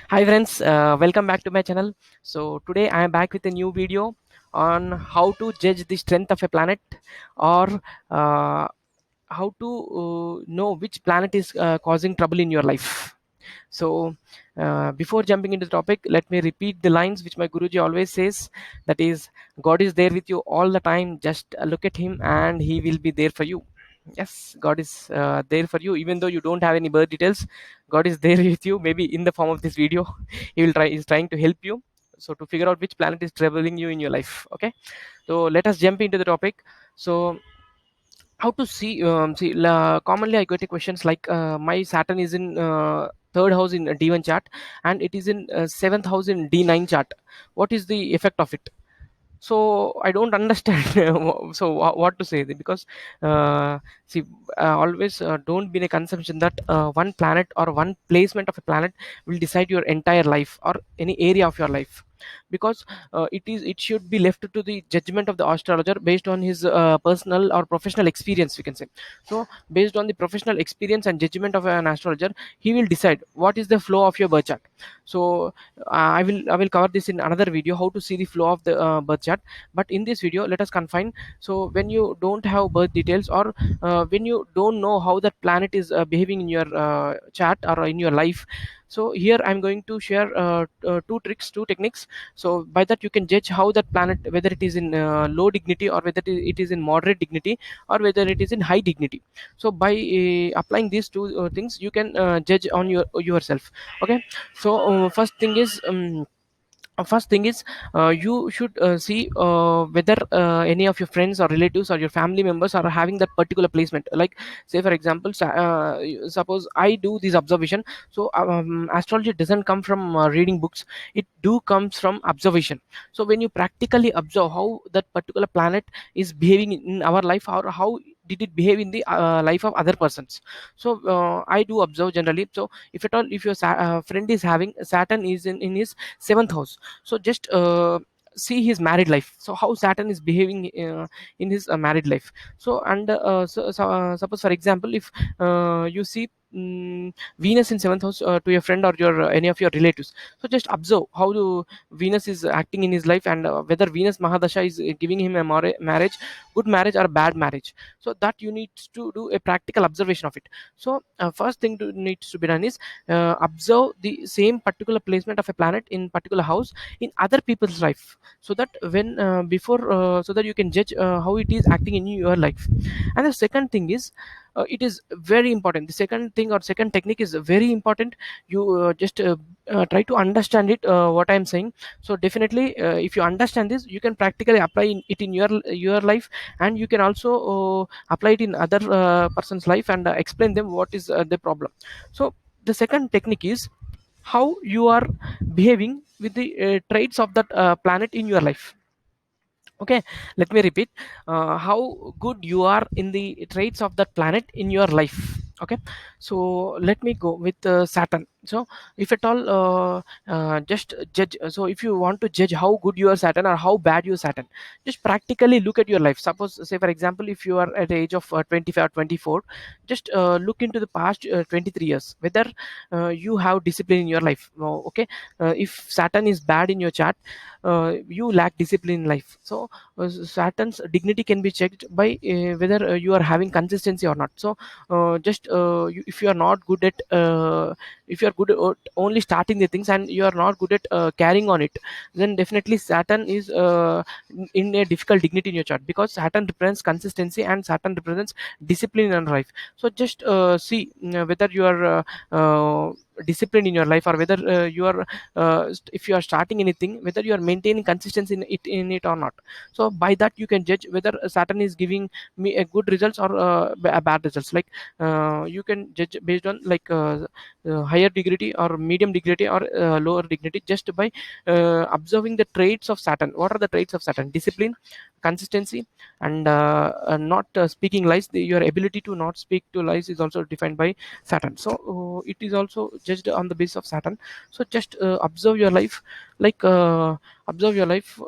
Hi friends, welcome back to my channel. So today I am back with a new video on how to judge the strength of a planet, or uh, how to know which planet is causing trouble in your life. So before jumping into the topic, let me repeat the lines which my Guruji always says, that is, God is there with you all the time. Just look at him and he will be there for you. Yes, God is there for you even though you don't have any birth details. God is there with you, maybe in the form of this video. He's trying to help you, so to figure out which planet is troubling you in your life. Okay, so let us jump into the topic. So how to commonly I get a questions like, my Saturn is in third house in D1 chart, and it is in seventh house in D9 chart. What is the effect of it? So I don't understand. So what to say, because uh, see always don't be in a consumption that one planet or one placement of a planet will decide your entire life or any area of your life, because it should be left to the judgment of the astrologer based on his personal or professional experience, we can say. So based on the professional experience and judgment of an astrologer, he will decide what is the flow of your birth chart. So I will cover this in another video, how to see the flow of the birth chart. But in this video, let us confine. So when you don't have birth details, or when you don't know how that planet is behaving in your chart or in your life, so here I'm going to share two techniques. So by that you can judge how that planet, whether it is in low dignity, or whether it is in moderate dignity, or whether it is in high dignity. So by applying these two things, you can judge on yourself. Okay. So first thing is, you should see whether any of your friends or relatives or your family members are having that particular placement. Like, say for example, suppose I do this observation. So astrology doesn't come from reading books, it do comes from observation. So when you practically observe how that particular planet is behaving in our life, or how did it behave in the life of other persons. So I do observe generally. So if at all, if your friend is having Saturn is in his seventh house, so just see his married life, so how Saturn is behaving in his married life. So suppose for example, if you see Venus in seventh house to your friend or your any of your relatives, so just observe how Venus is acting in his life, and whether Venus Mahadasha is giving him a marriage, good marriage or bad marriage. So that you need to do a practical observation of it. So first thing needs to be done is observe the same particular placement of a planet in particular house in other people's life, so that when before so that you can judge how it is acting in your life. And the second thing is, it is very important. The second thing or second technique is very important. You just try to understand it, what I'm saying. So definitely, if you understand this, you can practically apply it in your life, and you can also apply it in other person's life, and explain them what is the problem. So the second technique is how you are behaving with the traits of that planet in your life. Okay, let me repeat. How good you are in the traits of that planet in your life. Okay, so let me go with Saturn. So if at all, just judge. So if you want to judge how good you are Saturn or how bad you are Saturn, just practically look at your life. Suppose, say for example, if you are at the age of 25 or 24, just look into the past 23 years, whether you have discipline in your life. Okay, if Saturn is bad in your chart, you lack discipline in life. So Saturn's dignity can be checked by whether you are having consistency or not. So if you are not good at if you are good at only starting the things, and you are not good at carrying on it, then definitely Saturn is in a difficult dignity in your chart, because Saturn represents consistency and Saturn represents discipline in life. So just see whether you are disciplined in your life, or whether you are if you are starting anything, whether you are maintaining consistency in it or not. So by that you can judge whether Saturn is giving me a good results or a bad results. Like, you can judge based on like higher dignity or medium dignity or lower dignity, just by observing the traits of Saturn. What are the traits of Saturn? Discipline, consistency, and not speaking lies. Your ability to not speak to lies is also defined by Saturn. So it is also judged on the basis of Saturn. So just observe your life, like observe your life,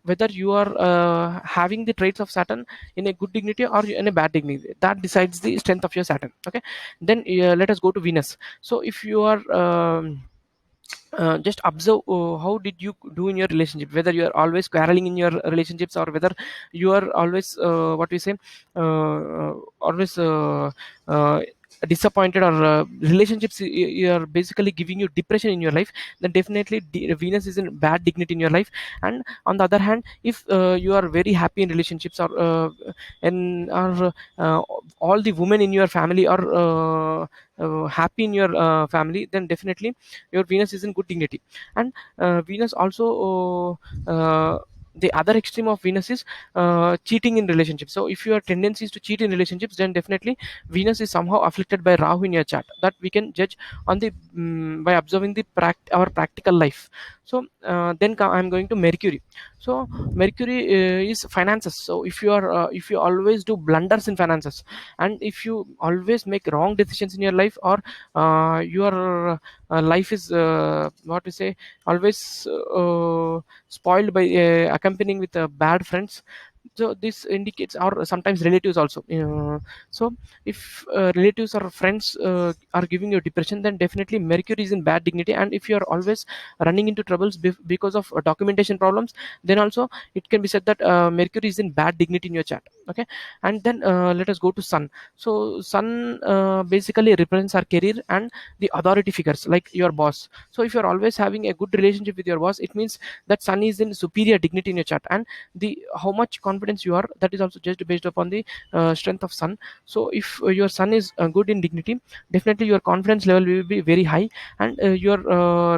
whether you are having the traits of Saturn in a good dignity or in a bad dignity. That decides the strength of your Saturn. Okay, then let us go to Venus. So if you are just observe how did you do in your relationship, whether you are always quarreling in your relationships, or whether you are always what we say always uh, disappointed, or relationships you are basically giving you depression in your life, then definitely Venus is in bad dignity in your life. And on the other hand, if you are very happy in relationships, or uh, all the women in your family are happy in your family, then definitely your Venus is in good dignity. And Venus also the other extreme of Venus is cheating in relationships. So if your tendency is to cheat in relationships, then definitely Venus is somehow afflicted by Rahu in your chart, that we can judge on the by observing the our practical life. So then I'm going to Mercury. So Mercury is finances. So if you always do blunders in finances, and if you always make wrong decisions in your life, or your life is what we say always spoiled by accompanying with bad friends, so this indicates, or sometimes relatives also. So if relatives or friends are giving you depression, then definitely Mercury is in bad dignity. And if you are always running into troubles because of documentation problems, then also it can be said that Mercury is in bad dignity in your chart. Okay. And then let us go to Sun. So Sun basically represents our career and the authority figures like your boss. So if you're always having a good relationship with your boss, it means that Sun is in superior dignity in your chart. And the how much confidence you are, that is also just based upon the strength of Sun. So if your Sun is good in dignity, definitely your confidence level will be very high, and your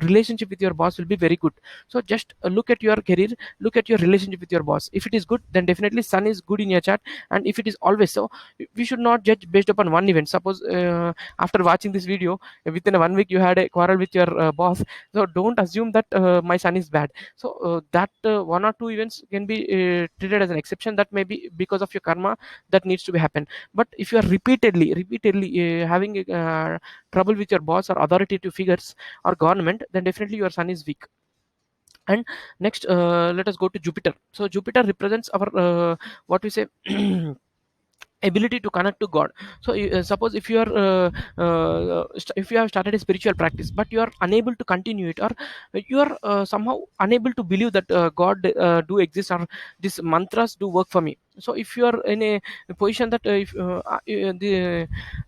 relationship with your boss will be very good. So just look at your career, look at your relationship with your boss. If it is good, then definitely Sun is good in your chart. And if it is always so, we should not judge based upon one event. Suppose after watching this video, within a 1 week you had a quarrel with your boss, so don't assume that my Sun is bad. So that one or two events can be treated as an exception, that may be because of your karma that needs to be happen. But if you are repeatedly having trouble with your boss or authoritative figures or government, then definitely your Sun is weak. And next let us go to Jupiter. So Jupiter represents our what we say ability to connect to God. So suppose if you are if you have started a spiritual practice, but you are unable to continue it, or you are somehow unable to believe that God do exist, or these mantras do work for me. So if you are in a position that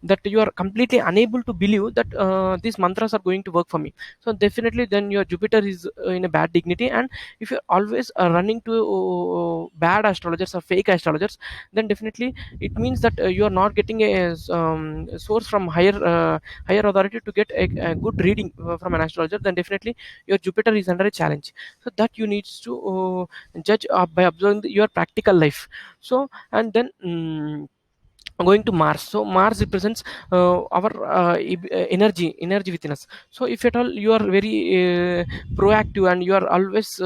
that you are completely unable to believe that these mantras are going to work for me, so definitely then your Jupiter is in a bad dignity. And if you're always running to bad astrologers or fake astrologers, then definitely it means that you are not getting a source from higher authority to get a good reading from an astrologer. Then definitely your Jupiter is under a challenge. So that you need to judge by observing your practical life. So and then going to Mars. So Mars represents our energy within us. So if at all you are very proactive and you are always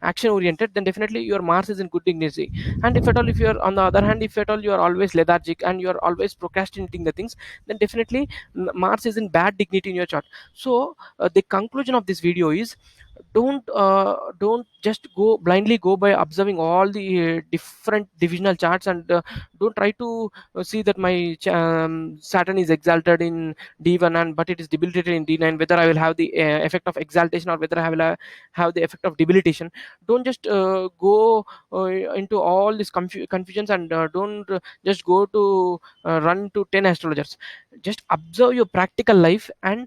action oriented, then definitely your Mars is in good dignity. And if at all, if you are on the other hand, if at all you are always lethargic and you are always procrastinating the things, then definitely Mars is in bad dignity in your chart. So the conclusion of this video is, don't just go blindly go by observing all the different divisional charts, and don't try to see that my Saturn is exalted in D1, and but it is debilitated in D9, whether I will have the effect of exaltation, or whether I will have the effect of debilitation. Don't just go into all these confusions, and don't just go to run to 10 astrologers. Just observe your practical life, and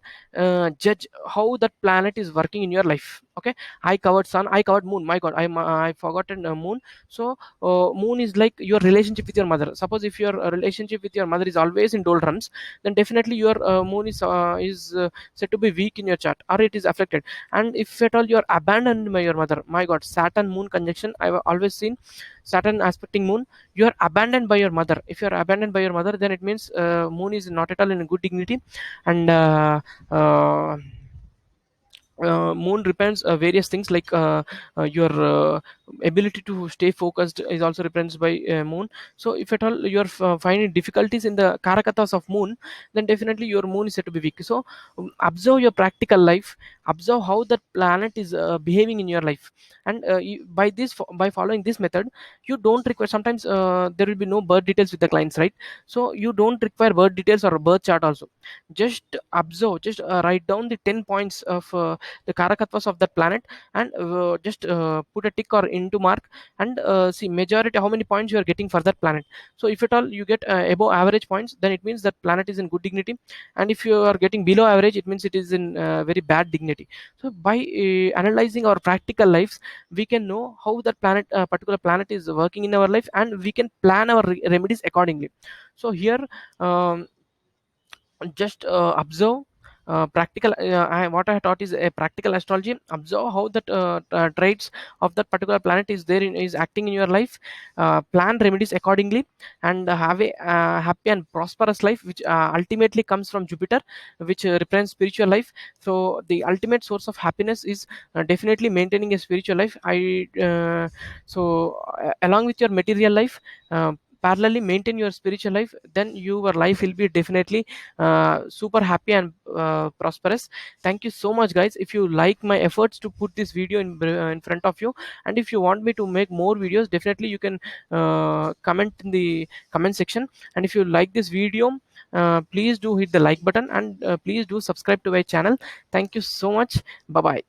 judge how that planet is working in your life. Okay. I covered Sun, I covered Moon. My god, I forgotten Moon. So Moon is like your relationship with your mother. Suppose if your relationship with your mother is always in doldrums, then definitely your Moon is said to be weak in your chart, or it is affected. And if at all you are abandoned by your mother, my god, Saturn Moon conjunction, I've always seen Saturn aspecting Moon, you are abandoned by your mother. If you are abandoned by your mother, then it means Moon is not at all in a good dignity. And uh, Moon represents various things like your ability to stay focused is also represented by Moon. So if at all you're finding difficulties in the karakatas of Moon, then definitely your Moon is said to be weak. So observe your practical life, observe how that planet is behaving in your life. And by following this method, you don't require, sometimes there will be no birth details with the clients, right? So you don't require birth details or a birth chart also. Just observe, just write down the 10 points of the karakatvas of that planet, and just put a tick or into mark, and see majority how many points you are getting for that planet. So if at all you get above average points, then it means that planet is in good dignity. And if you are getting below average, it means it is in very bad dignity. So by analyzing our practical lives, we can know how that planet, particular planet is working in our life, and we can plan our remedies accordingly. So here, um, just observe practical, what I taught is a practical astrology. Observe how that traits of that particular planet is there in, is acting in your life, plan remedies accordingly, and have a happy and prosperous life, which ultimately comes from Jupiter, which represents spiritual life. So the ultimate source of happiness is definitely maintaining a spiritual life. Along with your material life, parallelly maintain your spiritual life, then your life will be definitely super happy and prosperous. Thank you so much, guys. If you like my efforts to put this video in front of you, and if you want me to make more videos, definitely you can comment in the comment section. And if you like this video, please do hit the like button, and please do subscribe to my channel. Thank you so much. Bye bye.